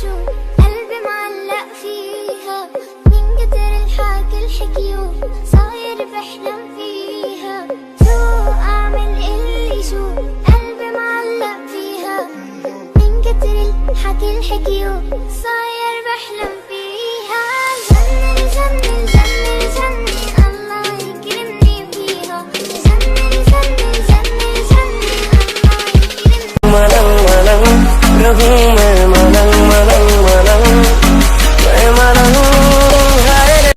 شو قلبي معلق فيها من كتر الحكي الحكيو صاير بحلم فيها. شو اعمل قلي شو قلبي معلق فيها من كتر الحكي الحكيو صاير بحلم فيها.